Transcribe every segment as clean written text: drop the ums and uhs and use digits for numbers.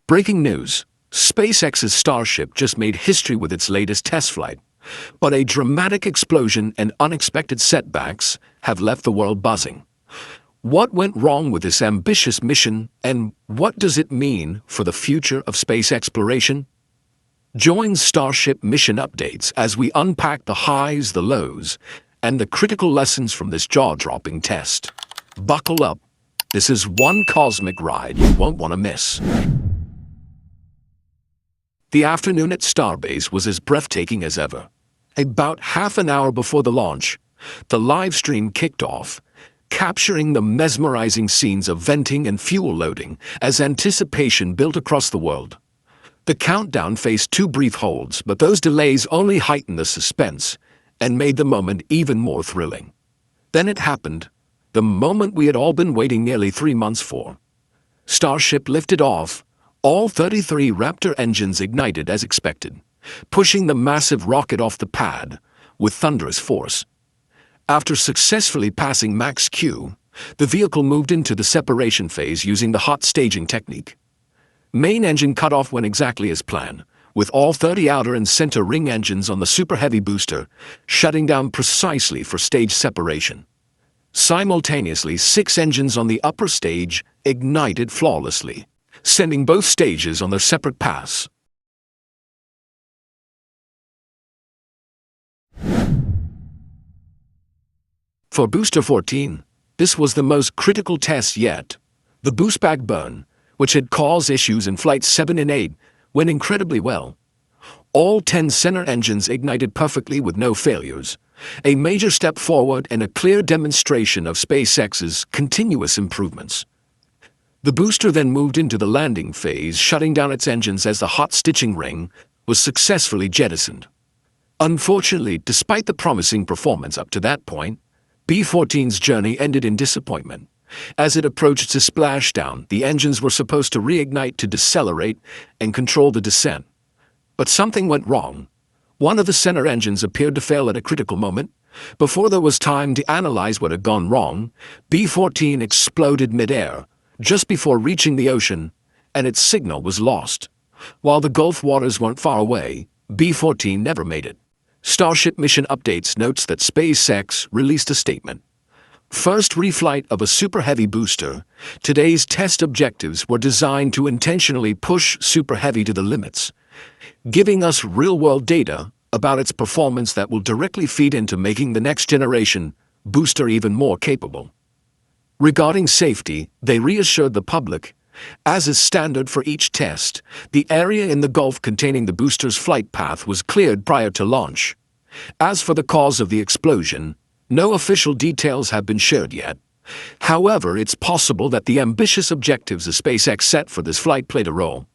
Breaking news. SpaceX's Starship just made history with its latest test flight. But a dramatic explosion and unexpected setbacks have left the world buzzing. What went wrong with this ambitious mission, and what does it mean for the future of space exploration? Join Starship mission updates as we unpack the highs, the lows, and the critical lessons from this jaw-dropping test. Buckle up. This is one cosmic ride you won't want to miss. The afternoon at Starbase was as breathtaking as ever. About half an hour before the launch, the live stream kicked off, capturing the mesmerizing scenes of venting and fuel loading as anticipation built across the world. The countdown faced two brief holds, but those delays only heightened the suspense and made the moment even more thrilling. Then it happened, the moment we had all been waiting nearly 3 months for. Starship lifted off, all 33 Raptor engines ignited as expected, pushing the massive rocket off the pad with thunderous force. After successfully passing max Q, the vehicle moved into the separation phase using the hot staging technique. Main engine cutoff went exactly as planned, with all 30 outer and center ring engines on the Super Heavy booster shutting down precisely for stage separation. Simultaneously, 6 engines on the upper stage ignited flawlessly, sending both stages on their separate paths. For Booster 14, this was the most critical test yet. The boost back burn, which had caused issues in Flights 7 and 8, went incredibly well. All 10 center engines ignited perfectly with no failures, a major step forward and a clear demonstration of SpaceX's continuous improvements. The booster then moved into the landing phase, shutting down its engines as the hot stitching ring was successfully jettisoned. Unfortunately, despite the promising performance up to that point, B-14's journey ended in disappointment. As it approached its splashdown, the engines were supposed to reignite to decelerate and control the descent. But something went wrong. One of the center engines appeared to fail at a critical moment. Before there was time to analyze what had gone wrong, B-14 exploded midair, just before reaching the ocean, and its signal was lost. While the Gulf waters weren't far away, B-14 never made it. Starship Mission Updates notes that SpaceX released a statement. First reflight of a Super Heavy booster, today's test objectives were designed to intentionally push Super Heavy to the limits, giving us real-world data about its performance that will directly feed into making the next generation booster even more capable. Regarding safety, they reassured the public, as is standard for each test, the area in the Gulf containing the booster's flight path was cleared prior to launch. As for the cause of the explosion, no official details have been shared yet. However, it's possible that the ambitious objectives the SpaceX set for this flight played a role.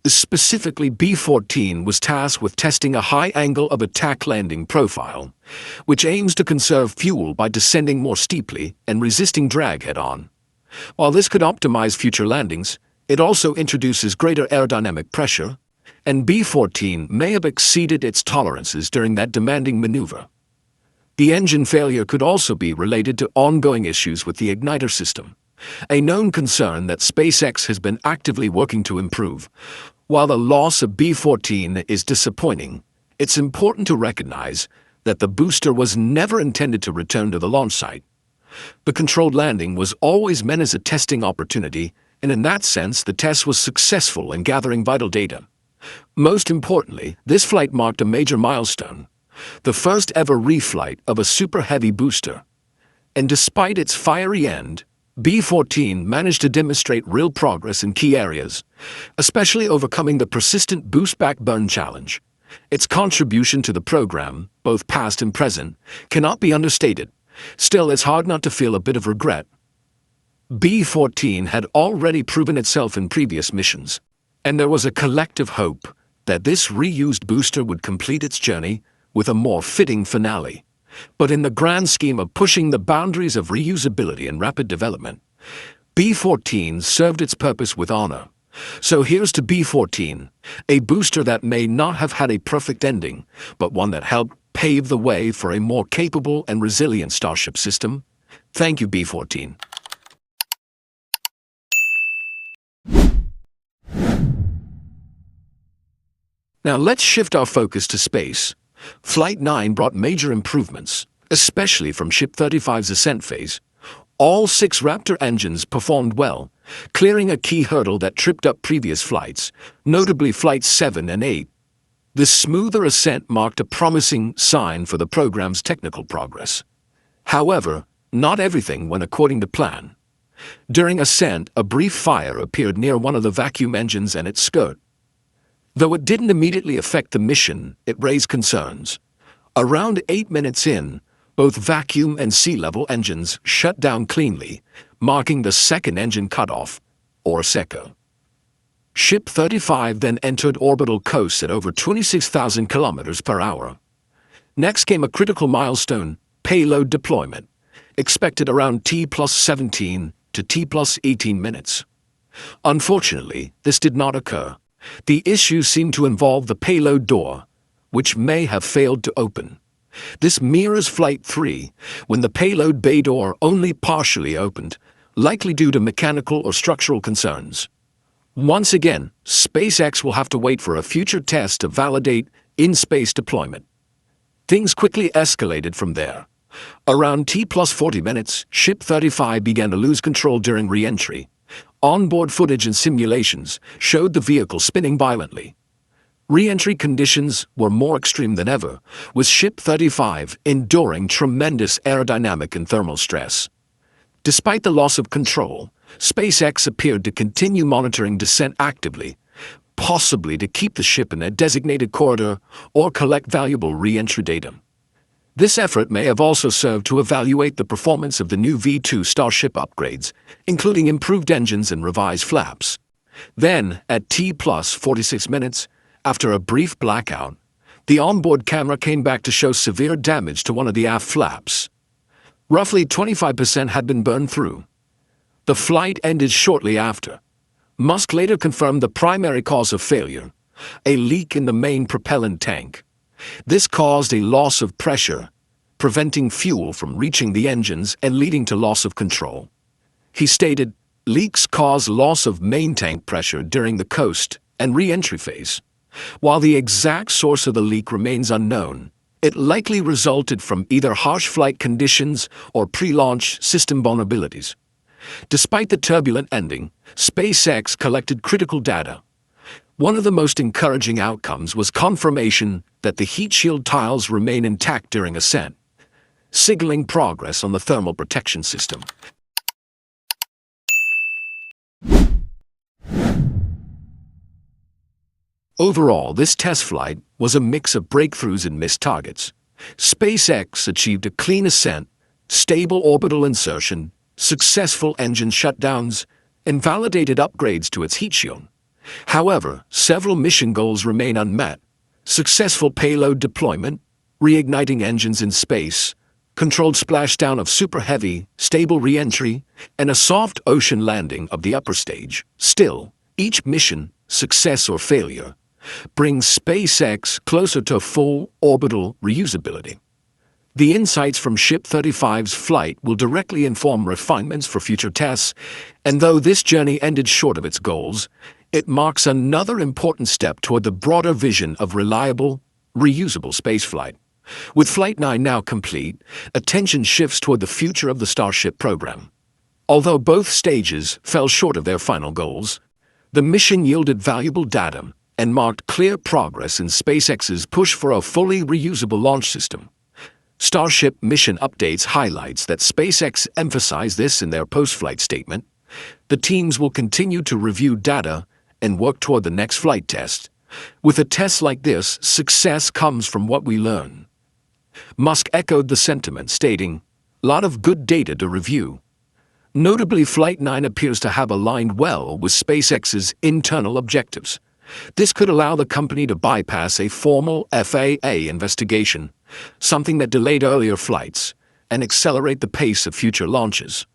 Specifically, B-14 was tasked with testing a high angle of attack landing profile, which aims to conserve fuel by descending more steeply and resisting drag head-on. While this could optimize future landings, it also introduces greater aerodynamic pressure, and B-14 may have exceeded its tolerances during that demanding maneuver. The engine failure could also be related to ongoing issues with the igniter system, a known concern that SpaceX has been actively working to improve. While the loss of B-14 is disappointing, it's important to recognize that the booster was never intended to return to the launch site. The controlled landing was always meant as a testing opportunity, and in that sense, the test was successful in gathering vital data. Most importantly, this flight marked a major milestone, the first ever reflight of a Super Heavy booster. And despite its fiery end, B-14 managed to demonstrate real progress in key areas, especially overcoming the persistent boost-back burn challenge. Its contribution to the program, both past and present, cannot be understated. Still, it's hard not to feel a bit of regret. B-14 had already proven itself in previous missions, and there was a collective hope that this reused booster would complete its journey with a more fitting finale. But in the grand scheme of pushing the boundaries of reusability and rapid development, B-14 served its purpose with honor. So here's to B-14, a booster that may not have had a perfect ending, but one that helped pave the way for a more capable and resilient Starship system. Thank you, B-14. Now let's shift our focus to space. Flight 9 brought major improvements, especially from Ship 35's ascent phase. All 6 Raptor engines performed well, clearing a key hurdle that tripped up previous flights, notably Flights 7 and 8. This smoother ascent marked a promising sign for the program's technical progress. However, not everything went according to plan. During ascent, a brief fire appeared near one of the vacuum engines and its skirt. Though it didn't immediately affect the mission, it raised concerns. Around 8 minutes in, both vacuum and sea-level engines shut down cleanly, marking the second engine cutoff, or SECO. Ship 35 then entered orbital coast at over 26,000 kilometers per hour. Next came a critical milestone, payload deployment, expected around T+17 to T+18 minutes. Unfortunately, this did not occur. The issue seemed to involve the payload door, which may have failed to open. This mirrors Flight 3, when the payload bay door only partially opened, likely due to mechanical or structural concerns. Once again, SpaceX will have to wait for a future test to validate in-space deployment. Things quickly escalated from there. Around T+40 minutes, Ship 35 began to lose control during re-entry. Onboard footage and simulations showed the vehicle spinning violently. Re-entry conditions were more extreme than ever, with Ship 35 enduring tremendous aerodynamic and thermal stress. Despite the loss of control, SpaceX appeared to continue monitoring descent actively, possibly to keep the ship in a designated corridor or collect valuable re-entry data. This effort may have also served to evaluate the performance of the new V2 Starship upgrades, including improved engines and revised flaps. Then, at T+46 minutes, after a brief blackout, the onboard camera came back to show severe damage to one of the aft flaps. Roughly 25% had been burned through. The flight ended shortly after. Musk later confirmed the primary cause of failure, a leak in the main propellant tank. This caused a loss of pressure, preventing fuel from reaching the engines and leading to loss of control. He stated, leaks cause loss of main tank pressure during the coast and re-entry phase. While the exact source of the leak remains unknown, it likely resulted from either harsh flight conditions or pre-launch system vulnerabilities. Despite the turbulent ending, SpaceX collected critical data. One of the most encouraging outcomes was confirmation that the heat shield tiles remain intact during ascent, signaling progress on the thermal protection system. Overall, this test flight was a mix of breakthroughs and missed targets. SpaceX achieved a clean ascent, stable orbital insertion, successful engine shutdowns, and validated upgrades to its heat shield. However, several mission goals remain unmet: successful payload deployment, reigniting engines in space, controlled splashdown of super heavy, stable re-entry, and a soft ocean landing of the upper stage. Still, each mission, success or failure, brings SpaceX closer to full orbital reusability. The insights from Ship 35's flight will directly inform refinements for future tests, and though this journey ended short of its goals, it marks another important step toward the broader vision of reliable, reusable spaceflight. With Flight 9 now complete, attention shifts toward the future of the Starship program. Although both stages fell short of their final goals, the mission yielded valuable data and marked clear progress in SpaceX's push for a fully reusable launch system. Starship mission updates highlights that SpaceX emphasized this in their post-flight statement. The teams will continue to review data and work toward the next flight test. With a test like this, success comes from what we learn. Musk echoed the sentiment, stating, "Lot of good data to review." Notably, Flight 9 appears to have aligned well with SpaceX's internal objectives. This could allow the company to bypass a formal FAA investigation, something that delayed earlier flights, and accelerate the pace of future launches.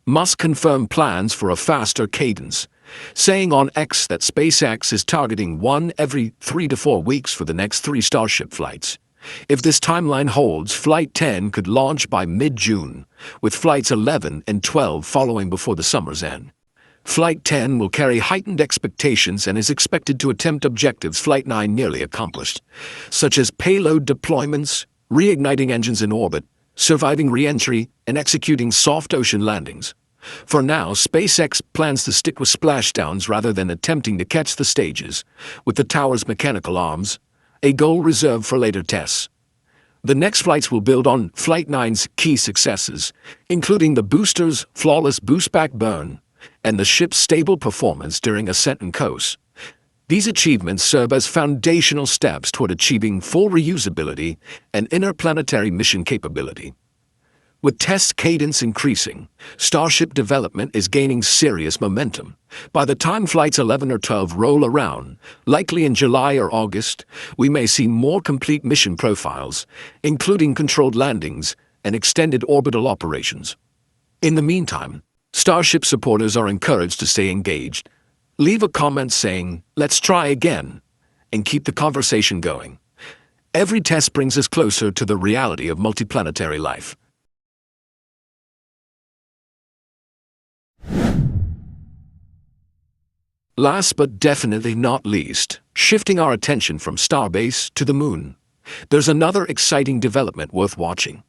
Musk confirmed plans for a faster cadence, saying on X that SpaceX is targeting one every 3 to 4 weeks for the next 3 Starship flights. If this timeline holds, Flight 10 could launch by mid-June, with Flights 11 and 12 following before the summer's end. Flight 10 will carry heightened expectations and is expected to attempt objectives Flight 9 nearly accomplished, such as payload deployments, reigniting engines in orbit, surviving re-entry, and executing soft ocean landings. For now, SpaceX plans to stick with splashdowns rather than attempting to catch the stages with the tower's mechanical arms, a goal reserved for later tests. The next flights will build on Flight 9's key successes, including the booster's flawless boost-back burn and the ship's stable performance during ascent and coast. These achievements serve as foundational steps toward achieving full reusability and interplanetary mission capability. With test cadence increasing, Starship development is gaining serious momentum. By the time Flights 11 or 12 roll around, likely in July or August, we may see more complete mission profiles, including controlled landings and extended orbital operations. In the meantime, Starship supporters are encouraged to stay engaged. Leave a comment saying, "Let's try again," and keep the conversation going. Every test brings us closer to the reality of multiplanetary life. Last but definitely not least, shifting our attention from Starbase to the Moon, there's another exciting development worth watching.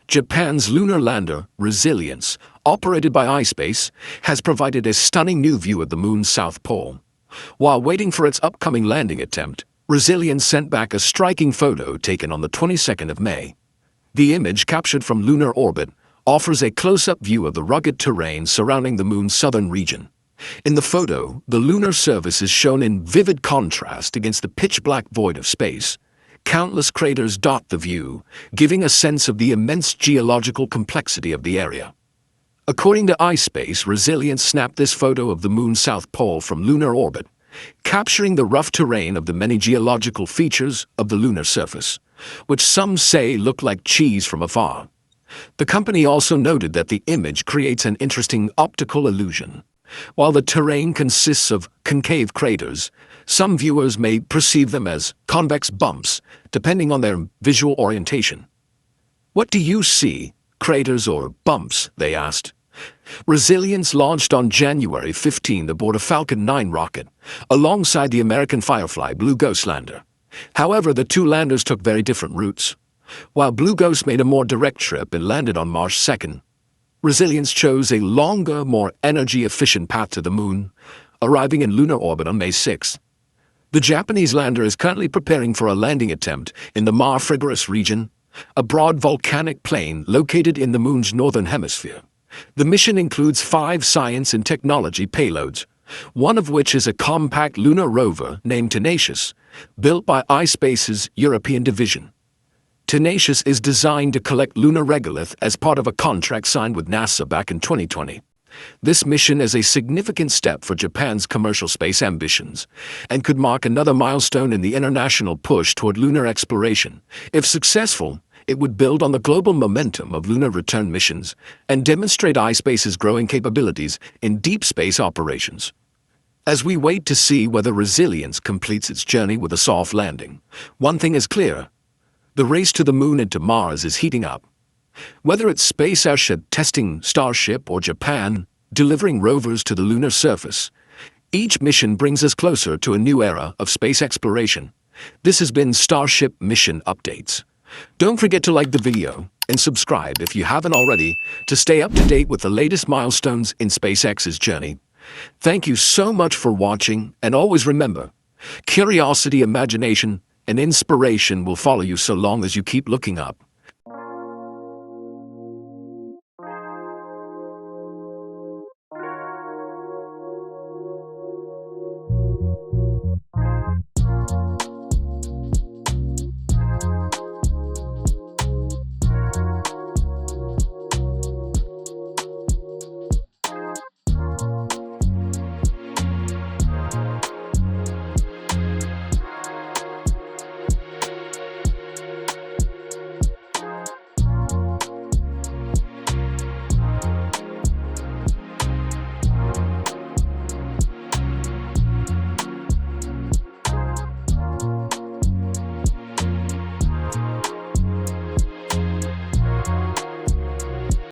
Japan's lunar lander, Resilience, operated by iSpace, has provided a stunning new view of the Moon's south pole. While waiting for its upcoming landing attempt, Resilience sent back a striking photo taken on the 22nd of May. The image, captured from lunar orbit, offers a close-up view of the rugged terrain surrounding the Moon's southern region. In the photo, the lunar surface is shown in vivid contrast against the pitch-black void of space. Countless craters dot the view, giving a sense of the immense geological complexity of the area. According to iSpace, Resilience snapped this photo of the Moon's south pole from lunar orbit, capturing the rough terrain of the many geological features of the lunar surface, which some say look like cheese from afar. The company also noted that the image creates an interesting optical illusion. While the terrain consists of concave craters, some viewers may perceive them as convex bumps, depending on their visual orientation. "What do you see, craters or bumps?" they asked. Resilience launched on January 15 aboard a Falcon 9 rocket, alongside the American Firefly Blue Ghost lander. However, the two landers took very different routes. While Blue Ghost made a more direct trip and landed on March 2nd, Resilience chose a longer, more energy-efficient path to the Moon, arriving in lunar orbit on May 6. The Japanese lander is currently preparing for a landing attempt in the Mare Frigoris region, a broad volcanic plain located in the Moon's northern hemisphere. The mission includes 5 science and technology payloads, one of which is a compact lunar rover named Tenacious, built by iSpace's European division. Tenacious is designed to collect lunar regolith as part of a contract signed with NASA back in 2020. This mission is a significant step for Japan's commercial space ambitions and could mark another milestone in the international push toward lunar exploration. If successful, it would build on the global momentum of lunar return missions and demonstrate iSpace's growing capabilities in deep space operations. As we wait to see whether Resilience completes its journey with a soft landing, one thing is clear: the race to the Moon and to Mars is heating up. Whether it's SpaceX testing Starship or Japan delivering rovers to the lunar surface, each mission brings us closer to a new era of space exploration. This has been Starship Mission Updates. Don't forget to like the video and subscribe if you haven't already to stay up to date with the latest milestones in SpaceX's journey. Thank you so much for watching, and always remember, curiosity, imagination, and inspiration will follow you so long as you keep looking up.